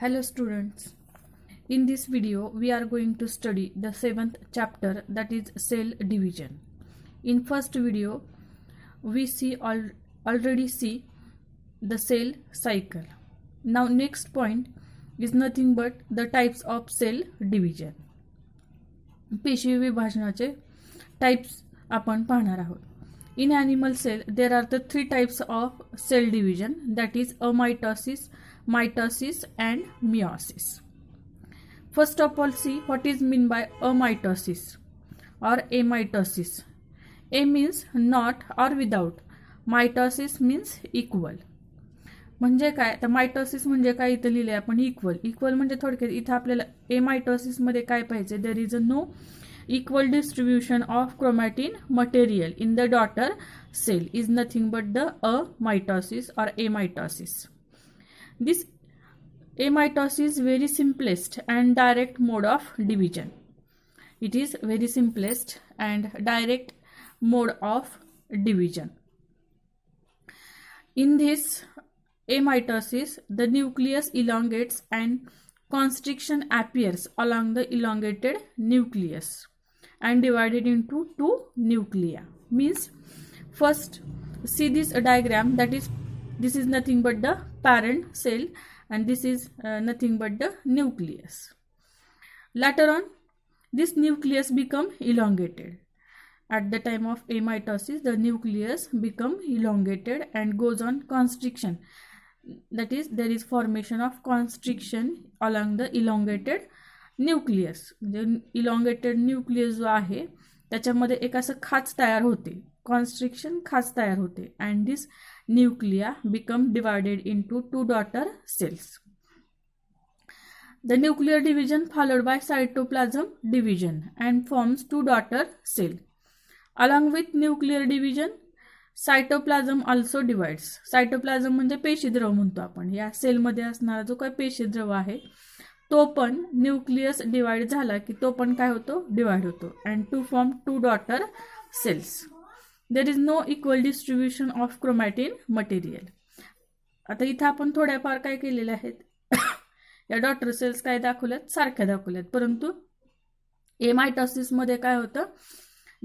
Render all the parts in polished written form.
Hello students, in this video we are going to study the 7th chapter, that is cell division. In first video we already see the cell cycle. Now next point is nothing but the types of cell division. पेशी विभाजनाचे types आपण पाहणार आहोत. In animal cell there are the 3 types of cell division, that is amitosis, mitosis and meiosis. First of all, see what is meant by amitosis or amitosis. A means not or without, mitosis means equal. म्हणजे काय, तर mitosis म्हणजे काय इथं लिहिले आपण equal म्हणजे थोडक्यात इथं आपल्याला एमायटोसिस मध्ये काय पाहिजे, there is a no equal distribution of chromatin material in the daughter cell is nothing but the amitosis or amitosis. This amitosis is very simplest and direct mode of division. It is very simplest and direct mode of division. In this amitosis, the nucleus elongates and constriction appears along the elongated nucleus and divided into 2 nuclei. Means first see this diagram, that is this is nothing but the parent cell and this is nothing but the nucleus. Later on this nucleus become elongated. At the time of amitosis the nucleus become elongated and goes on constriction, that is there is formation of constriction along the elongated nucleus. म्हणजे elongated nucleus जो आहे त्याच्यामध्ये एक असं खाच तयार होते, constriction खाच तयार होते and this nuclei become divided into 2 daughter cells. The nuclear division followed by cytoplasm division and forms 2 daughter cell. Along with nuclear division cytoplasm also divides. Cytoplasm म्हणजे पेशीद्रव म्हणतो आपण, या सेलमध्ये असणारा जो काही पेशीद्रव आहे तो पण न्यूक्लियस डिवाइड झाला की तो पण काय होतो, डिवाइड होतो and to form 2 daughter cells. There is no equal distribution of chromatin material. आता इथं आपण थोड्याफार काय केलेले आहेत, या डॉटर सेल्स काय दाखवल्यात, सारख्या दाखवल्यात, परंतु एमायटोसिस मध्ये काय होतं,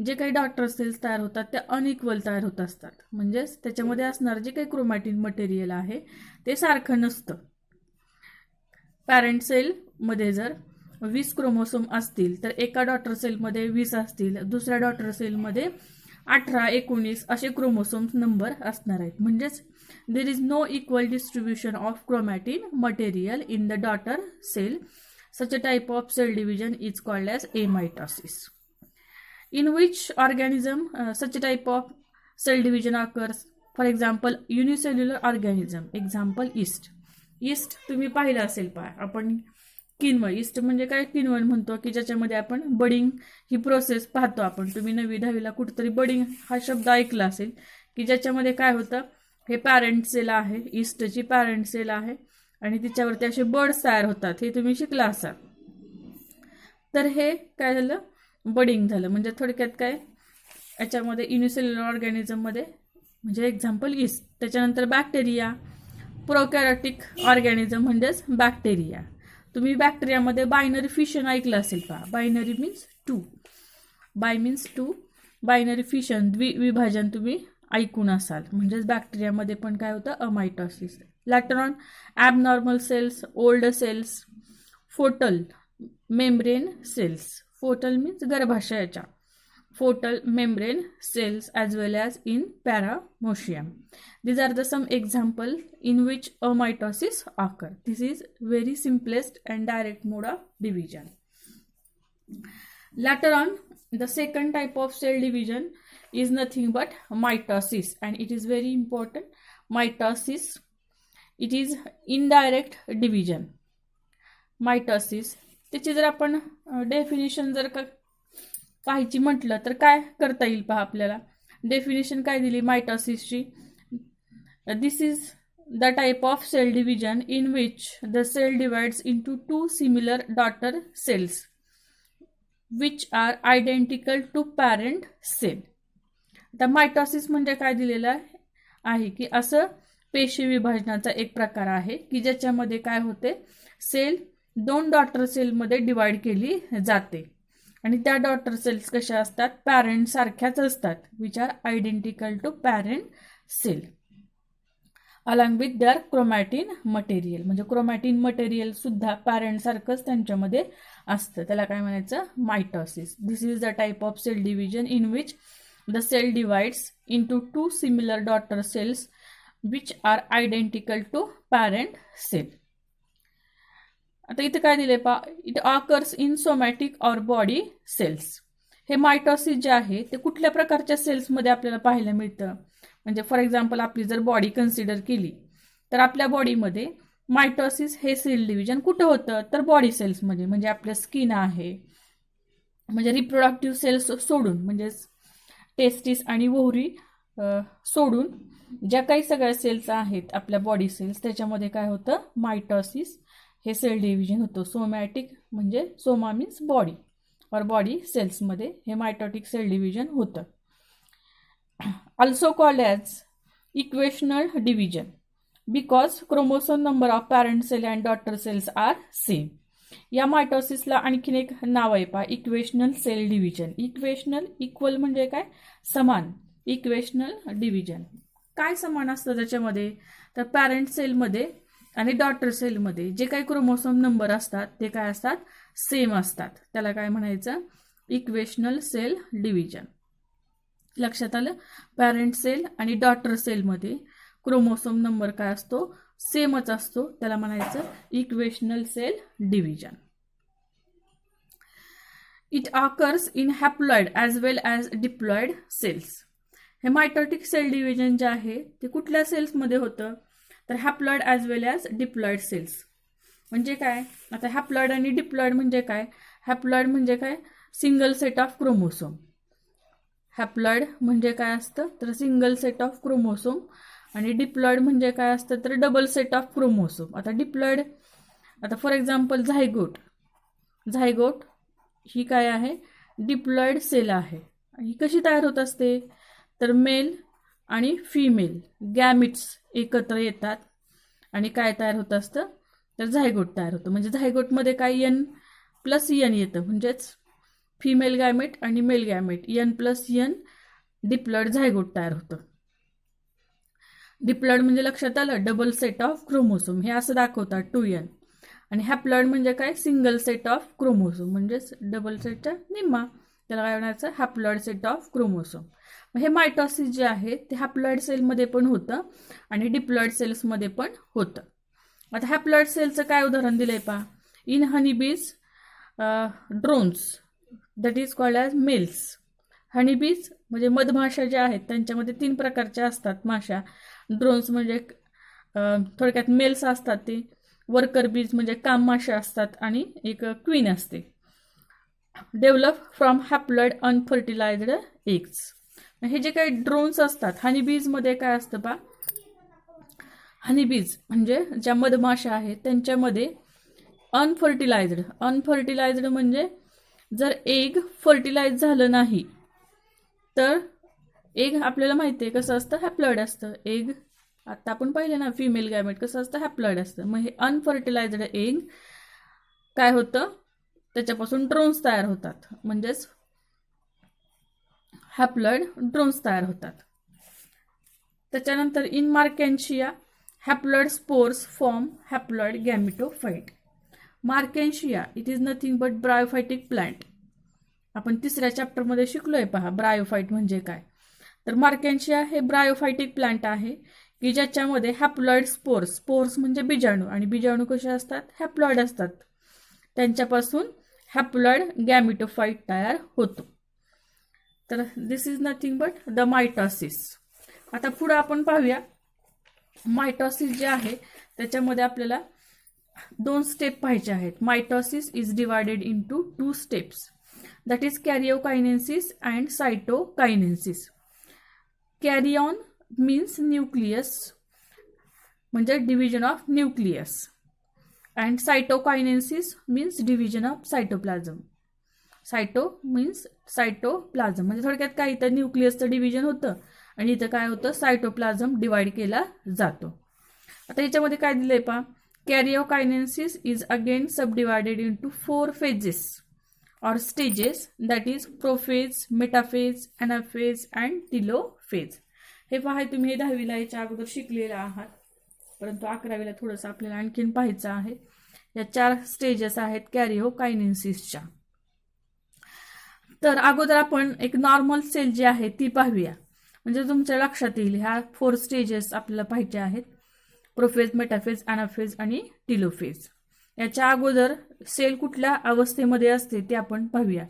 जे काही डॉटर सेल्स तयार होतात ते अनइक्वल तयार होत असतात. म्हणजेच त्याच्यामध्ये असणार जे काही क्रोमॅटिन मटेरियल आहे ते सारखं नसतं. पॅरेंट सेल मध्ये जर 20 क्रोमोसोम असतील तर एका डॉटर सेलमध्ये 20 असतील, दुसऱ्या डॉटर सेलमध्ये 18, 19 असे क्रोमोसोम्स नंबर असणार आहेत. म्हणजेच there is no equal distribution of chromatin material in the daughter cell. Such a type of cell division is called as amitosis. In which organism such a type of cell division occurs, for example unicellular organism, example yeast. Yeast तुम्ही पाहिलं असेल, आपण किण्वन, east म्हणजे काय, किण्वन म्हणतो की ज्याच्यामध्ये आपण बडिंग ही प्रोसेस पाहतो. आपण तुम्ही 9वी 10वीला कुठेतरी बडिंग हा शब्द ऐकला असेल की ज्याच्यामध्ये काय होतं, हे पॅरेंट सेल आहे, ईस्टची पॅरेंट सेल आहे आणि तिच्यावरती असे बर्ड्स तयार होतात, हे तुम्ही शिकला असाल. तर हे काय झालं, बडिंग झालं. म्हणजे थोडक्यात काय, याच्यामध्ये युनिसेल्युलर ऑर्गॅनिझम मध्ये म्हणजे एक्झाम्पल ईस्ट. त्याच्यानंतर बॅक्टेरिया, प्रोकॅरियोटिक ऑर्गॅनिझम म्हणजेच बॅक्टेरिया. तुम्ही बॅक्टेरियामध्ये बायनरी फिशन ऐकलं असेल पहा, binary means 2, bi means 2, binary fission द्विविभाजन तुम्ही ऐकून असाल. म्हणजेच बॅक्टेरियामध्ये पण काय होतं, amitosis. Later on abnormal cells, old cells, foetal membrane cells. Foetal means गर्भाशयाच्या, foetal membrane cells as well as in paramecia. These are the some example in which amitosis occur. This is very simplest and direct mode of division. Later on, the second type of cell division is nothing but mitosis, and it is very important. Mitosis, it is indirect division. Mitosis, त्याची जर आपण definition जर का पाहायची म्हटलं तर काय करता येईल पहा, आपल्याला डेफिनेशन काय दिली मायटोसिसची. This is the type of cell division in which the cell divides into 2 similar daughter cells which are identical to parent cell. आता मायटोसिस म्हणजे काय दिलेलं आहे की असं पेशी विभाजनाचा एक प्रकार आहे की ज्याच्यामध्ये काय होते, सेल 2 डॉटर सेलमध्ये डिवाइड केली जाते आणि त्या डॉटर सेल्स कशा असतात, पॅरेंट सारख्याच असतात, which are identical to parent cell along with their chromatin material. म्हणजे क्रोमॅटिन मटेरियल सुद्धा पॅरेंट सारखंच त्यांच्यामध्ये असतं. त्याला काय म्हणायचं, mitosis. This is the type of cell division in which the cell divides into 2 similar daughter cells which are identical to parent cell. आता इथे काय दिले पहा, it occurs in somatic or body cells. हे मायटोसिस जे आहे ते कुठल्या प्रकारच्या सेल्समध्ये आपल्याला पाहायला मिळतं, म्हणजे फॉर एक्झाम्पल आपली जर बॉडी कन्सिडर केली तर आपल्या बॉडीमध्ये मायटोसिस हे सेल डिव्हिजन कुठं होतं, तर बॉडी सेल्समध्ये. म्हणजे आपलं स्किन आहे, म्हणजे रिप्रोडक्टिव्ह सेल्स सोडून, म्हणजे टेस्टिस आणि ओव्हरी सोडून ज्या काही सगळ्या सेल्स आहेत आपल्या बॉडी सेल्स, त्याच्यामध्ये काय होतं, मायटोसिस हे सेल डिव्हिजन होतं. सोमॅटिक म्हणजे सोमा मीन्स बॉडी और बॉडी सेल्समध्ये हे मायटोटिक सेल डिव्हिजन होतं. also called as equational division because chromosome number of parent cell and daughter cells are same. या मायटोसिसला आणखीन एक नाव आहे पहा, equational cell division. Equational, equal म्हणजे काय, समान. इक्वेशनल डिव्हिजन काय समान असतं त्याच्यामध्ये, तर पॅरेंट सेलमध्ये आणि डॉटर सेलमध्ये जे काही क्रोमोसोम नंबर असतात ते काय असतात, सेम असतात. त्याला काय म्हणायचं, इक्वेशनल सेल डिव्हिजन. लक्षात आलं, पॅरेंट सेल आणि डॉटर सेलमध्ये क्रोमोसोम नंबर काय असतो, सेमच असतो. त्याला म्हणायचं equational cell division. It occurs in haploid as well as diploid cells. हे मायटोटिक सेल डिव्हिजन जे आहे ते कुठल्या सेल्समध्ये होतं, तर haploid as well as diploid cells. म्हणजे काय, आता हॅप्लॉइड आणि डिप्लॉइड म्हणजे काय, हॅप्लॉइड म्हणजे काय, single set of chromosome. Haploid म्हणजे काय असतं, तर सिंगल सेट ऑफ क्रोमोसोम, आणि डिप्लॉइड म्हणजे काय असतं, तर डबल सेट ऑफ क्रोमोसोम. आता डिप्लॉइड, आता फॉर एक्झाम्पल झायगोट. झायगोट ही काय आहे, डिप्लॉइड सेल आहे. ही कशी तयार होत असते, तर मेल आणि फिमेल गॅमिट्स एकत्र येतात आणि काय तयार होत असतं, तर झायगोट तयार होतं. म्हणजे झायगोटमध्ये काय N + N येतं, म्हणजेच फिमेल गॅमेट आणि mail gamete N + N diploid zygote तयार होतं. डिप्लॉइड म्हणजे लक्षात आलं, डबल सेट ऑफ क्रोमोसोम, हे असं दाखवतात 2N. आणि हॅप्लॉइड म्हणजे काय, सिंगल सेट ऑफ क्रोमोसोम, म्हणजेच डबल सेटचा निम्मा. त्याला काय म्हणायचं, हॅप्लॉइड सेट ऑफ क्रोमोसोम. हे मायटोसिस जे आहे ते हॅप्लॉइड सेलमध्ये पण होतं आणि डिप्लॉइड सेल्समध्ये पण होतं. आता हॅप्लॉइड सेलचं काय उदाहरण दिलंय पहा, in honeybees drones that is called as males. Honeybees म्हणजे मधमाशा ज्या आहेत त्यांच्यामध्ये 3 प्रकारच्या असतात माशा. ड्रोन्स म्हणजे थोडक्यात मेल्स असतात, ते वर्कर बीज म्हणजे काम माशा असतात, आणि एक क्वीन असते. Develop from haploid unfertilised eggs. हे जे काही ड्रोन्स असतात, हनीबीजमध्ये काय असतं पहा, हनीबीज म्हणजे ज्या मधमाशा आहेत त्यांच्यामध्ये अनफर्टिलाइज्ड म्हणजे जर एग फर्टिलाइज झालं नाही तर एग आपल्याला माहिती आहे कसं असतं, हॅप्लॉइड असतं. एग आता आपण पाहिलं ना, फिमेल गॅमेट कसं असतं, हॅप्लॉइड असतं. मग हे अनफर्टिलाइज्ड एग काय होतं, त्याच्यापासून ड्रोन्स तयार होतात, म्हणजेच हॅप्लॉइड ड्रोन्स तयार होतात. त्याच्यानंतर in Marchantia haploid spores form haploid gametophyte. Marchantia it is nothing but bryophytic plant. आपण 3ऱ्या चॅप्टरमध्ये शिकलोय पहा, ब्रायोफाइट म्हणजे काय. तर मार्केन्शिया हे ब्रायोफायटिक प्लांट आहे की ज्याच्यामध्ये हॅप्लॉइड स्पोर्स म्हणजे बीजाणू, आणि बीजाणू कसे असतात, हॅप्लॉइड असतात. त्यांच्यापासून हॅप्लॉइड गॅमिटोफाइट तयार होतो. तर this is nothing but the mitosis. आता पुढे आपण पाहूया, मायटोसिस जे आहे त्याच्यामध्ये आपल्याला 2 स्टेप पाहायचे आहेत. Mitosis is divided into 2 steps, that is karyokinesis and cytokinesis. Karyon means nucleus म्हणजे division of nucleus, and cytokinesis means division of cytoplasm. Cyto means cytoplasm म्हणजे थोडक्यात काय, तर न्यूक्लियसचं डिव्हिजन होतं आणि इथं काय होतं, सायटोप्लाझम डिवाइड केला जातो. आता याच्यामध्ये काय दिलंय पहा, karyokinesis is again subdivided into 4 phases or stages, that is prophase, metaphase, anaphase and telophase. हे पहा, तुम्ही 10वीला याच्या अगोदर शिकलेला आहात, परंतु 11वीला थोडंसं आपल्याला आणखीन पाहायचं आहे. या 4 स्टेजेस आहेत कॅरिओकायनेसिसच्या. तर अगोदर आपण एक नॉर्मल सेल जी आहे ती पाहूया, म्हणजे तुमच्या लक्षात येईल. ह्या 4 स्टेजेस आपल्याला पाहिजे आहेत, प्रोफेज, मेटाफेज, एनाफेज आणि टिलोफेज. याच्या अगोदर सेल कुठल्या अवस्थेमध्ये असते ते आपण पाहूया.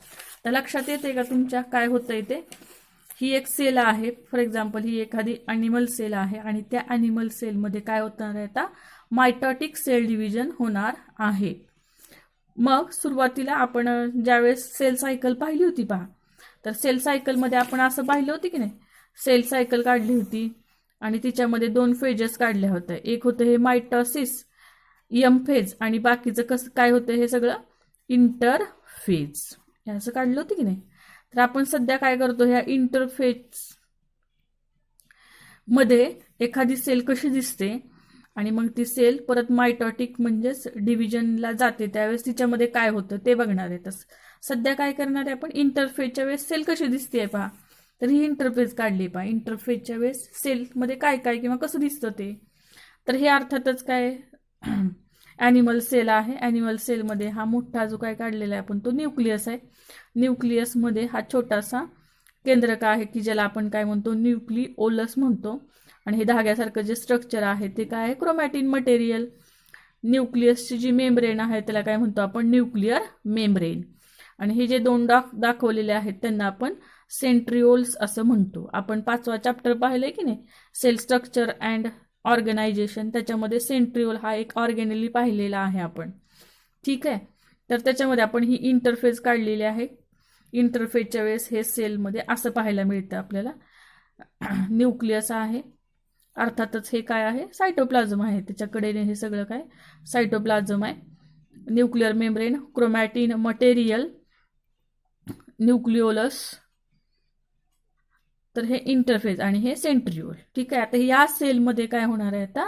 तर लक्षात येते का तुमच्या काय होतंय ते? ही एक सेल आहे, फॉर एक्झाम्पल ही एखादी अॅनिमल सेल आहे आणि त्या अॅनिमल सेलमध्ये काय होणार आहे, आता मायटॉटिक सेल डिव्हिजन होणार आहे. मग सुरुवातीला आपण ज्यावेळेस सेल सायकल पाहिली होती पहा, तर सेल सायकलमध्ये आपण असं पाहिलं होतं की नाही, सेल सायकल काढली होती आणि तिच्यामध्ये 2 फेजेस काढल्या होत्या. एक होतं हे मायटॉसिस एम फेज आणि बाकीचं कसं काय होतं, हे सगळं इंटरफेज. हे असं काढलं होतं की नाही. तर आपण सध्या काय करतो, ह्या इंटरफेज मध्ये एखादी सेल कशी दिसते आणि मग ती सेल परत मायटॉटिक म्हणजेच डिव्हिजनला जाते, त्यावेळेस तिच्यामध्ये काय होतं ते बघणार आहे. सध्या काय करणार आहे आपण, इंटरफेजच्या वेळेस सेल कशी दिसते पहा. तर ही इंटरफेज काढली पहा. इंटरफेजच्या वेळेस सेलमध्ये काय काय किंवा कसं दिसतं ते. तर हे अर्थातच काय ॲनिमल सेल आहे. ॲनिमल सेलमध्ये हा मोठा जो काय काढलेला आहे आपण तो न्यूक्लियस आहे. न्यूक्लियसमध्ये हा छोटासा केंद्रक आहे की ज्याला आपण काय म्हणतो, न्यूक्लिओलस म्हणतो. आणि हे धाग्यासारखं जे स्ट्रक्चर आहे ते काय आहे, क्रोमॅटिन मटेरियल. न्यूक्लियसची जी मेम्ब्रेन आहे त्याला काय म्हणतो आपण, न्यूक्लिअर मेम्ब्रेन. आणि हे जे 2 दाखवलेले आहेत त्यांना आपण सेंट्रिओल्स असं म्हणतो. आपण 5वा चॅप्टर पाहिलंय की नाही, सेल स्ट्रक्चर अँड ऑर्गनायझेशन, त्याच्यामध्ये सेंट्रिओल हा एक ऑर्गेनली पाहिलेला आहे आपण. ठीक आहे. तर त्याच्यामध्ये आपण ही इंटरफेज काढलेली आहे. इंटरफेजच्या वेळेस हे सेलमध्ये असं पाहायला मिळतं आपल्याला. न्यूक्लियस आहे, अर्थातच हे काय आहे, सायटोप्लाझम आहे. त्याच्याकडे हे सगळं काय सायटोप्लाझम आहे. Nuclear membrane, chromatin material, nucleolus. तर हे इंटरफेज आणि हे सेंट्रिओल. ठीक आहे. आता या सेलमध्ये काय होणार आहे, आता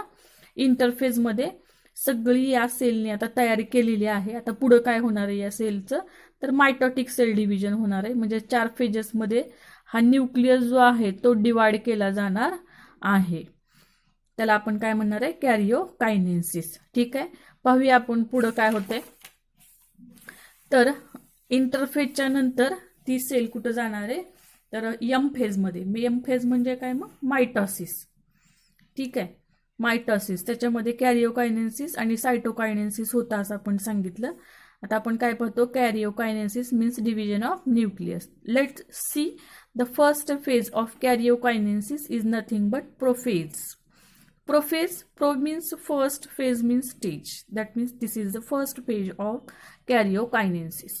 इंटरफेजमध्ये सगळी या सेलने आता तयारी केलेली आहे. आता पुढे काय होणार आहे या सेलचं, तर मायटॉटिक सेल डिव्हिजन होणार आहे. म्हणजे 4 फेजेसमध्ये हा न्यूक्लियस जो आहे तो डिवाइड केला जाणार आहे. त्याला आपण काय म्हणणार आहे, कॅरिओकायनेसिस. ठीक आहे. पाहूया आपण पुढे काय होतंय. तर इंटरफेजच्या नंतर ती सेल कुठं जाणार आहे, तर एम फेजमध्ये. एम फेज म्हणजे काय, मग मायटॉसिस. ठीक आहे. मायटॉसिस, त्याच्यामध्ये कॅरिओकायनेसिस आणि सायटोकायनेसिस होता असं आपण सांगितलं. आता आपण काय पाहतो, कॅरिओकायनेसिस means division of nucleus. Let's see the first phase of कॅरिओकायनेसिस is nothing but prophase. Prophase, pro means first, phase means stage. That means this is the first phase of karyokinesis.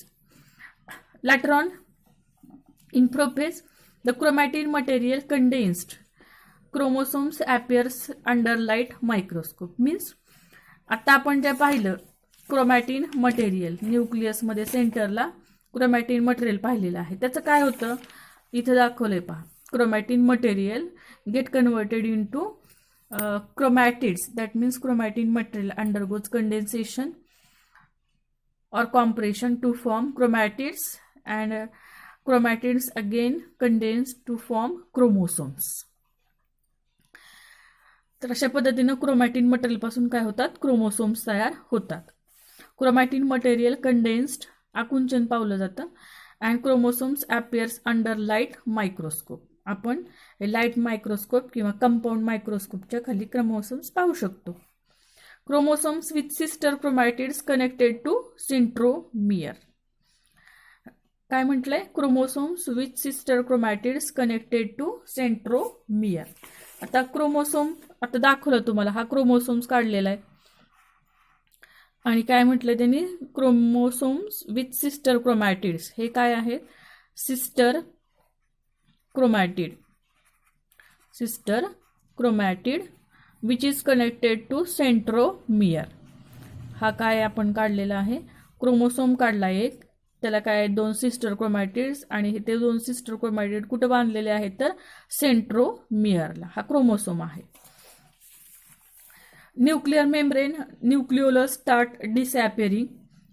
Later on, in prophase, the chromatin material condensed chromosomes appears under light microscope. Means आता आपण जे पाहिलं chromatin material न्यूक्लियसमध्ये सेंटरला chromatin material पाहिलेलं आहे. त्याचं काय होतं इथे दाखवलंय पहा. Chromatin material get converted into chromatids. That means chromatin material undergoes condensation or compression to form chromatids, and chromatids again condense to form chromosomes. तर अशा पद्धतीने क्रोमॅटिन मटेरियल पासून काय होतात, क्रोमोसोम्स तयार होतात. क्रोमॅटिन मटेरियल कंडेन्स्ड आकुंचन पावलं जातं and chromosomes appears under light microscope. आपण लाईट मायक्रोस्कोप किंवा कंपाऊंड मायक्रोस्कोपच्या खाली क्रोमोसोम्स पाहू शकतो. Chromosomes with sister chromatids connected to centromere. काय म्हटलंय, chromosomes with sister chromatids connected to centromere. आता क्रोमोसोम आता दाखवलं तुम्हाला, हा क्रोमोसोम्स काढलेला आहे आणि काय म्हटलं त्यांनी, क्रोमोसोम्स विथ सिस्टर क्रोमॅटिड्स. हे काय आहेत, sister chromatid. Sister chromatid which is connected to centromere. हा काय आपण काढलेला आहे, क्रोमोसोम काढला एक त्याला काय, 2 सिस्टर क्रोमॅटिड्स, आणि ते 2 सिस्टर क्रोमॅटिड कुठं बांधलेले आहेत तर सेंट्रोमियरला. हा क्रोमोसोम आहे. Nuclear membrane, nucleolus start disappearing.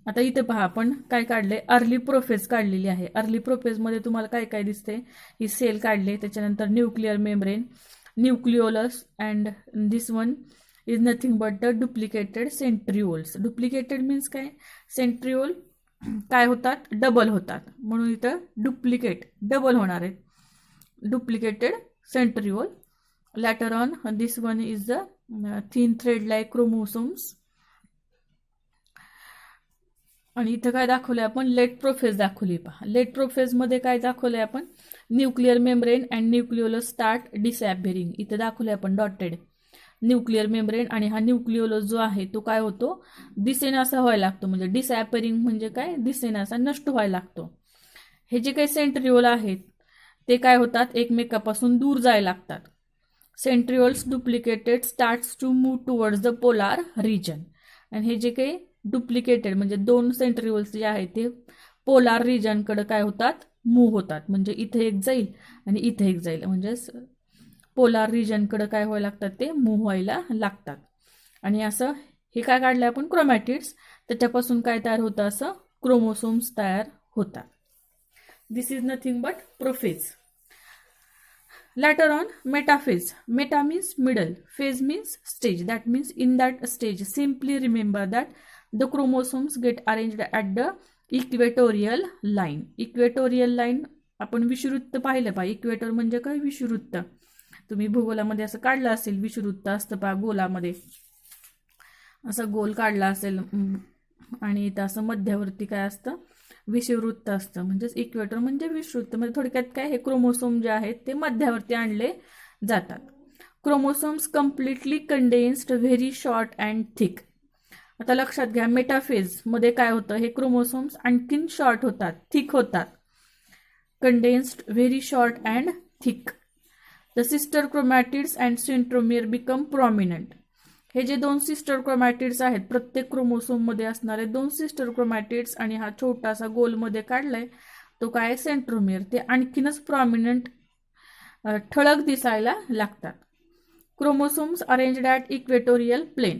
आता इथे पहा आपण काय काढले, अर्ली प्रोफेज काढलेली आहे. अर्ली प्रोफेजमध्ये तुम्हाला काय काय दिसते, ही सेल काढले, त्याच्यानंतर nuclear membrane, nucleolus, and this one is nothing but the duplicated centrioles. Duplicated means काय, सेंट्रिओल काय होतात, डबल होतात, म्हणून इथं डुप्लिकेट डबल होणार आहेत, duplicated centriole. Later on this one is the thin thread like chromosomes. आणि इथं काय दाखवलंय आपण, लेट प्रोफेज दाखवली. पहा लेट प्रोफेजमध्ये काय दाखवलंय आपण, nuclear membrane and nucleolus start disappearing. इथं दाखवलंय आपण डॉटेड न्यूक्लिअर मेम्ब्रेन, आणि हा न्यूक्लिओलस जो आहे तो काय होतो, दिसेनासा व्हायला लागतो. म्हणजे डिसअपिअरिंग म्हणजे काय, दिसेनासा नष्ट व्हायला लागतो. हे जे काही सेंट्रिओल आहेत ते काय होतात, एकमेकापासून दूर जायला लागतात. Centrioles duplicated starts to move towards the polar region. आणि हे जे काही डुप्लिकेटेड म्हणजे 2 सेंट्रिओल्स जे आहेत ते पोलार रिजनकडे काय होतात, मूव्ह होतात. म्हणजे इथे एक जाईल आणि इथे एक जाईल, म्हणजे पोलार रिजनकडे काय व्हायला लागतात, ते मूव्ह व्हायला लागतात. आणि असं हे काय काढलं आपण, क्रोमॅटिड्स, त्याच्यापासून काय तयार होतं, असं क्रोमोसोम्स तयार होतात. This is nothing but prophase. Later on, metaphase. Meta means middle, phase means stage. That means in that stage, simply remember that the chromosomes get arranged at the equatorial line. Equatorial line आपण विषुवृत्त पाहिलं पहा. Equator म्हणजे काय, विषुवृत्त. तुम्ही भूगोलामध्ये असं काढलं असेल, विषुवृत्त असतं पहा, गोलामध्ये असं गोल काढला असेल, आणि इथं असं मध्यवर्ती काय असतं, विषुववृत्त असतं. म्हणजेच इक्वेटर म्हणजे विषुवृत्त. म्हणजे थोडक्यात काय, हे क्रोमोसोम जे आहेत ते मध्यावरती आणले जातात. Chromosomes completely condensed, very short and thick. आता लक्षात घ्या, मेटाफेज मध्ये काय होतं, हे क्रोमोसोम्स आणखीन शॉर्ट होतात, थिक होतात. Condensed, very short and thick. The sister chromatids and centromere become prominent. हे जे 2 सिस्टर क्रोमॅटिड्स आहेत, प्रत्येक क्रोमोसोम मध्ये असणारे 2 सिस्टर क्रोमॅटिड्स, आणि हा छोटासा गोलमध्ये काढलाय तो काय, सेंट्रोमियर, ते आणखीनच प्रॉमिनंट, ठळक दिसायला लागतात. Chromosomes arranged at equatorial plane.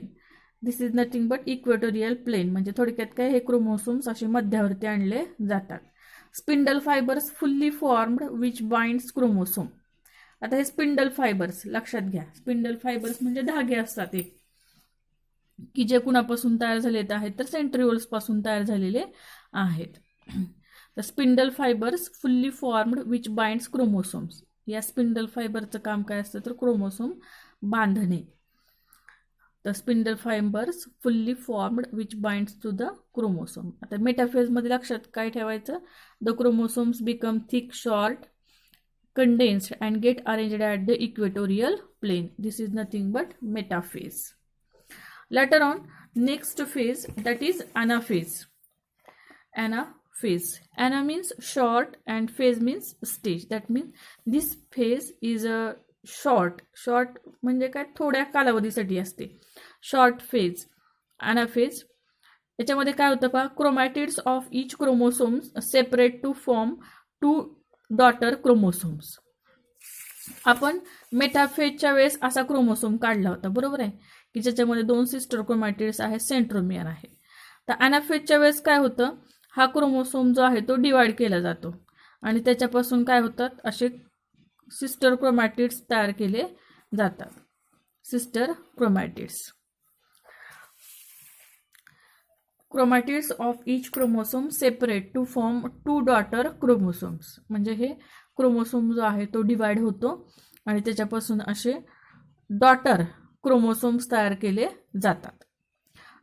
This is nothing but equatorial plane. म्हणजे थोडक्यात काय, हे क्रोमोसोम्स असे मध्यावरती आणले जातात. Spindle fibres fully formed which binds chromosome. आता हे स्पिंडल फायबर्स लक्षात घ्या. स्पिंडल फायबर्स म्हणजे धागे असतात एक, की जे कुणापासून तयार झालेले आहेत तर सेंट्रिओल्स पासून तयार झालेले आहेत. तर spindle fibres fully formed which binds chromosomes. या स्पिंडल फायबरचं काम काय असतं तर क्रोमोसोम बांधणे. तर spindle fibres fully formed which binds to the chromosome. आता मेटाफेजमध्ये लक्षात काय ठेवायचं, the chromosomes become thick, short, condensed and get arranged at the equatorial plane. This is nothing but metaphase. Later on, next phase, that is anaphase. Anaphase. Ana means short and phase means stage. That means this phase is a short. Short म्हणजे काय, थोड्या कालावधीसाठी असते. Short phase, anaphase. याच्यामध्ये काय होतं पहा, chromatids of each chromosomes separate to form 2 daughter chromosomes. आपण मेटाफेजच्या वेळेस असा क्रोमोसोम काढला होता, बरोबर आहे, की ज्याच्यामध्ये 2 सिस्टर क्रोमॅटिड्स आहेत, सेंट्रोमियर आहे. तर ॲनाफेजच्या वेळेस काय होतं, हा क्रोमोसोम जो आहे तो डिवाइड केला जातो, आणि त्याच्यापासून काय होतात, असे सिस्टर क्रोमॅटिड्स तयार केले जातात. Sister chromatids. Chromatids of each chromosome separate to form 2 daughter chromosomes. म्हणजे हे क्रोमोसोम जो आहे तो डिवाइड होतो आणि त्याच्यापासून असे डॉटर क्रोमोसोम्स तयार केले जातात.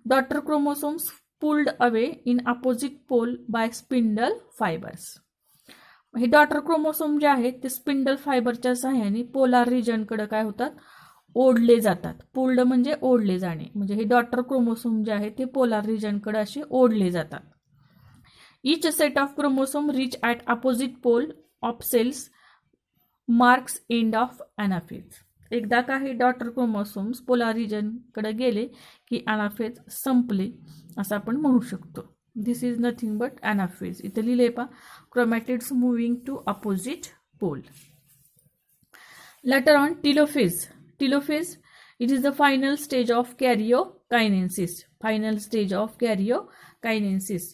Daughter chromosomes pulled away in opposite pole by spindle fibres. हे डॉटर क्रोमोसोम जे आहेत ते स्पिंडल फायबरच्या सहाय्याने पोलार रिजनकडे काय होतात, ओढले जातात. पुल्ड म्हणजे ओढले जाणे. म्हणजे हे डॉटर क्रोमोसोम जे आहे ते पोलार रिजनकडे असे ओढले जातात. Each set of chromosome reach at opposite pole of cells marks end of anaphase. एकदा का हे डॉटर क्रोमोसोम्स पोलार रिजनकडे गेले की ॲनाफेज संपले असं आपण म्हणू शकतो. This is nothing but anaphase. इथं लिहिले पहा, chromatids moving to opposite pole. Later on, telophase. Telophase, it is the final stage of karyokinesis. Final stage of karyokinesis.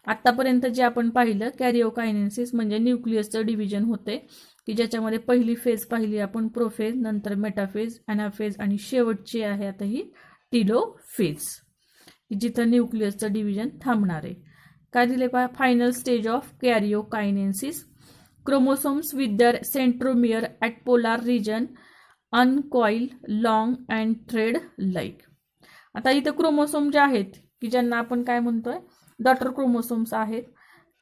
आतापर्यंत जे आपण पाहिलं, कॅरिओकायनेसिस म्हणजे न्यूक्लियसचं डिव्हिजन होते, की ज्याच्यामध्ये पहिली फेज पाहिली आपण प्रोफेज, नंतर मेटाफेज, ॲनाफेज आणि शेवटची आहे आता ही टिलोफेज, जिथं न्यूक्लियसचं डिव्हिजन थांबणार आहे. काय दिले पहा, final stage of कॅरिओकायनेसिस. Chromosomes with their centromere at polar region uncoil long and thread like. आता इथं क्रोमोसोम जे आहेत की ज्यांना आपण काय म्हणतोय, डॉटर क्रोमोसोम्स आहेत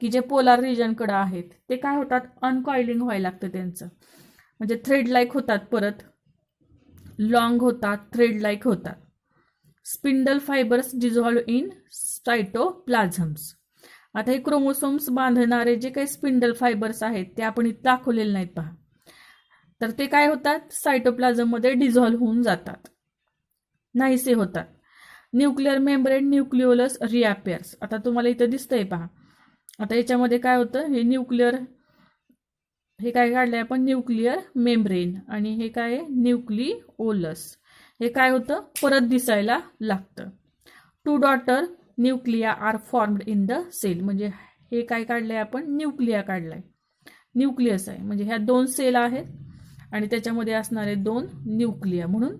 की जे पोलार रिजनकडे आहेत, ते काय होतात, अनकॉइलिंग व्हायला लागतं त्यांचं, म्हणजे थ्रेड लाईक होतात, परत लॉंग होतात, थ्रेड लाईक होतात. Spindle fibres dissolve in cytoplasms. आता हे क्रोमोसोम्स बांधणारे जे काही स्पिंडल फायबर्स आहेत ते आपण इथं दाखवलेले नाहीत पहा, तर ते काय होतात, सायटोप्लाझममध्ये डिझॉल्व्ह होऊन जातात, नाहीसे होतात. Nuclear membrane nucleolus reappears. आता तुम्हाला इथं दिसतंय पहा, आता याच्यामध्ये काय होतं, हे न्यूक्लिअर, हे काय काढलंय आपण, न्यूक्लिअर मेम्ब्रेन, आणि हे काय आहे, न्यूक्लिओलस. हे काय होतं, परत दिसायला लागतं. Two daughter nuclei are formed in the cell. म्हणजे हे काय काढलंय आपण, न्यूक्लिया काढलाय, न्यूक्लियस आहे, म्हणजे ह्या दोन सेल आहेत आणि त्याच्यामध्ये असणारे दोन न्यूक्लिया, म्हणून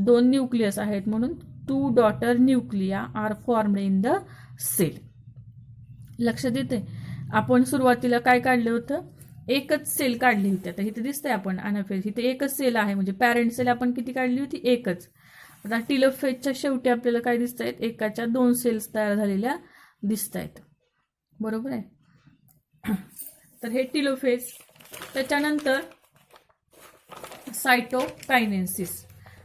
दोन न्यूक्लियस आहेत, म्हणून two daughter nuclei are formed in the cell. लक्षात येते, आपण सुरुवातीला काय काढलं होतं, एकच सेल काढली होती. आता इथे दिसतंय आपण ॲनाफेज, इथे एकच सेल आहे, म्हणजे पॅरेंट सेल आपण किती काढली होती, एकच. आता टिलोफेजच्या शेवटी आपल्याला काय दिसत आहेत, एकाच्या दोन सेल्स तयार झालेल्या दिसत आहेत, बरोबर आहे. तर हे टिलोफेज. त्याच्यानंतर सायटोकायनेसिस.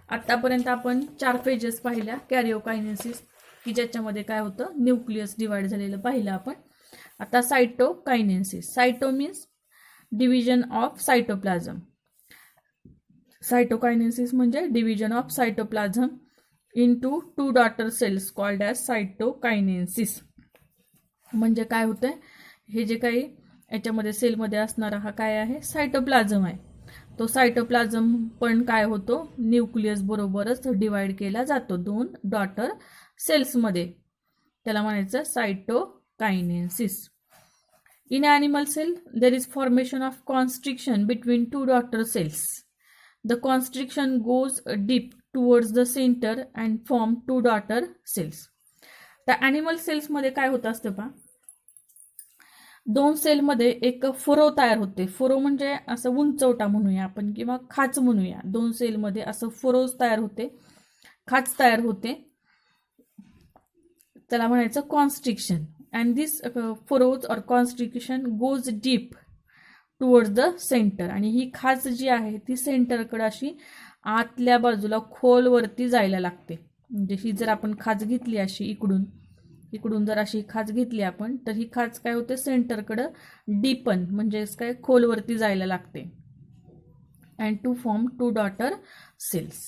आतापर्यंत आपण 4 फेजेस पाहिल्या कॅरिओकायनेसिस, की ज्याच्यामध्ये काय होतं, न्यूक्लियस डिवाइड झालेलं पाहिलं आपण. आता cytokinesis. Cyto means division of cytoplasm. Cytokinesis म्हणजे division of cytoplasm into 2 daughter cells called as cytokinesis. म्हणजे काय होतंय, हे जे काही याच्यामध्ये सेलमध्ये असणारा हा काय आहे, सायटोप्लाझम आहे. तो सायटोप्लाझम पण काय होतो, न्यूक्लियस बरोबरच डिवाइड केला जातो 2 डॉटर सेल्समध्ये. त्याला म्हणायचं cytokinesis. In animal cell there is formation of constriction between 2 daughter cells. The constriction goes deep towards the center and form 2 daughter cells. त्या ॲनिमल सेल्समध्ये काय होत असतं पहा, 2 सेलमध्ये एक फरो तयार होते. फरो म्हणजे असं उंचवटा म्हणूया आपण किंवा खाच म्हणूया. 2 सेलमध्ये असं फरोज तयार होते, खाच तयार होते, त्याला म्हणायचं constriction. And this Feroz or constriction goes deep towards the centre. आणि ही खाच जी आहे ती सेंटरकडे अशी आतल्या बाजूला खोलवरती जायला लागते. म्हणजे ही जर आपण खाच घेतली अशी इकडून जर अशी खाच घेतली आपण, तर ही खाच काय होते, सेंटरकडं डीपन म्हणजेच काय, खोलवरती जायला लागते. And to form 2 daughter cells.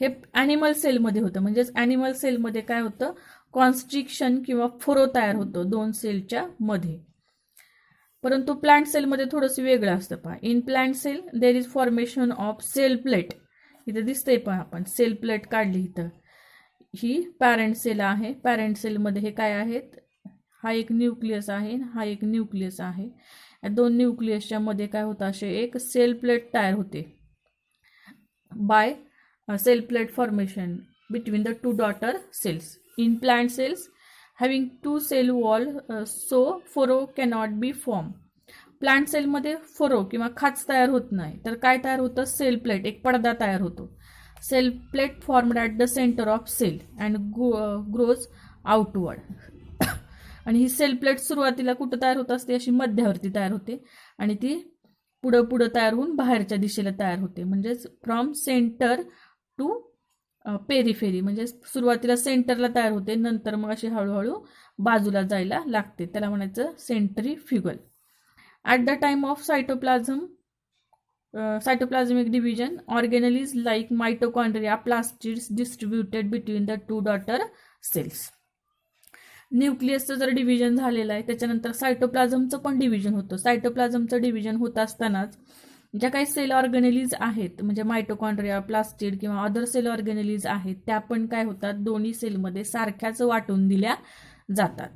हे ॲनिमल सेलमध्ये होतं. म्हणजेच ॲनिमल सेलमध्ये काय होतं, कॉन्स्ट्रिक्शन किंवा फरो तयार होतो 2 सेलच्या मध्ये. परंतु प्लांट सेलमध्ये थोडंसं वेगळं असतं पहा. In plant cell there is formation of cell plate. इथं दिसतंय पहा, आपण सेल प्लेट काढली. इथं ही पॅरेंट सेल आहे. पॅरेंट सेलमध्ये हे काय आहेत, हा एक न्यूक्लियस आहे, हा एक न्यूक्लियस आहे. या 2 न्यूक्लियसच्या मध्ये काय होतं, असे एक सेल प्लेट तयार होते by cell plate formation between the 2 daughter cells. In plant cells having 2 cell wall so furrow cannot be formed. Plant सेलमध्ये फरो किंवा खाच तयार होत नाही, तर काय तयार होतं, सेल प्लेट, एक पडदा तयार होतो. Cell plate formed at the centre of cell and grows outward. आणि ही सेल प्लेट सुरुवातीला कुठं तयार होत असते, अशी मध्यावरती तयार होते आणि ती पुढं तयार होऊन बाहेरच्या दिशेला तयार होते. म्हणजेच फ्रॉम सेंटर टू पेरिफेरी. म्हणजे सुरुवातीला सेंटरला तयार होते, नंतर मग अशी हळूहळू बाजूला जायला लागते. त्याला म्हणायचं centrifugal. At the time of cytoplasmic division, organelles like mitochondria, plastids distributed between the 2 daughter cells. न्यूक्लियसचं जर डिव्हिजन झालेलं आहे त्याच्यानंतर सायटोप्लाझमचं पण डिव्हिजन होतं. सायटोप्लाझमचं डिव्हिजन होत असतानाच ज्या काही सेल ऑर्गेनेलिज आहेत म्हणजे मायटोकॉन्ड्रिया, प्लास्टिड किंवा अदर सेल ऑर्गेनेलिज आहेत त्या पण काय होतात, दोन्ही सेलमध्ये सारख्याच वाटून दिल्या जातात.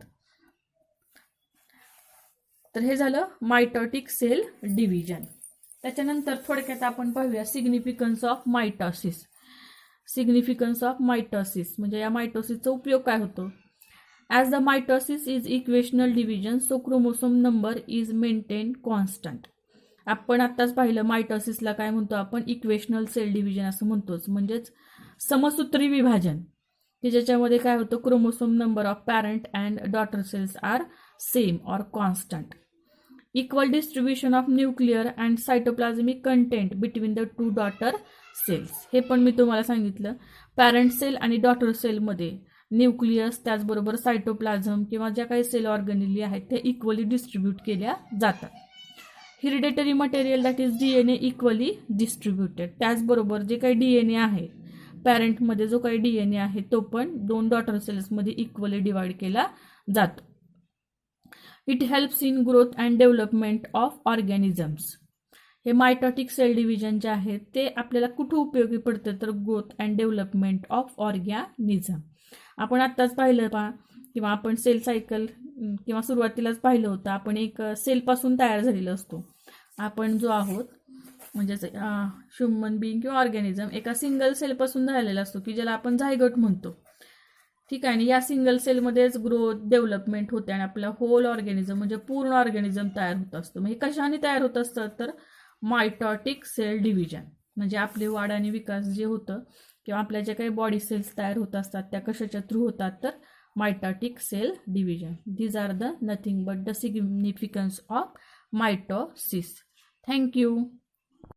तर हे झालं मायटोटिक सेल डिव्हिजन. त्याच्यानंतर थोडक्यात आपण पाहूया significance of mitosis. Significance of mitosis म्हणजे या मायटोसिसचा उपयोग काय होतो. As the mitosis is equational division so chromosome number is maintain constant. आपण आत्ताच पाहिलं मायटोसिसला काय म्हणतो आपण, इक्वेशनल सेल डिव्हिजन असं म्हणतोच, म्हणजेच समसूत्री विभाजन की ज्याच्यामध्ये काय होतं, chromosome number of parent and daughter cells are same or constant. Equal distribution of nuclear and cytoplasmic content between the two daughter cells. हे पण मी तुम्हाला सांगितलं. पॅरेंट सेल आणि डॉटर सेलमध्ये न्यूक्लियस त्याचबरोबर सायटोप्लाझम किंवा ज्या काही सेल ऑर्गेनेली आहेत त्या इक्वली डिस्ट्रीब्यूट केल्या जातात. Hereditary material that is DNA equally distributed. त्याचबरोबर जे काही DNA आहे पॅरेंटमध्ये जो काही DNA आहे तो पण 2 डॉटर सेल्समध्ये इक्वली डिवाइड केला जातो. It helps in growth and development of organisms. हे मायटोटिक सेल डिव्हिजन जे आहे ते आपल्याला कुठे उपयोगी पडतं तर growth and development of organism. आपण आत्ताच पाहिलं पहा किंवा आपण सेल सायकल किंवा सुरुवातीलाच पाहिलं होतं, आपण एक सेलपासून तयार झालेलं असतो. आपण जो आहोत म्हणजेच ह्युमन बिईंग किंवा ऑर्गॅनिझम एका सिंगल सेलपासून झालेला असतो की ज्याला आपण झायगोट म्हणतो. ठीक आहे. आणि या सिंगल सेलमध्येच ग्रोथ डेव्हलपमेंट होते आणि आपला होल ऑर्गॅनिझम म्हणजे पूर्ण ऑर्गॅनिझम तयार होत असतो. म्हणजे कशाने तयार होत असतं तर मायटोटिक सेल डिव्हिजन म्हणजे आपले वाढ आणि विकास जे होतं किंवा आपल्या ज्या काही बॉडी सेल्स तयार होत असतात त्या कशाच्या थ्रू होतात तर mitotic cell division. These are the nothing but the significance of mitosis. Thank you.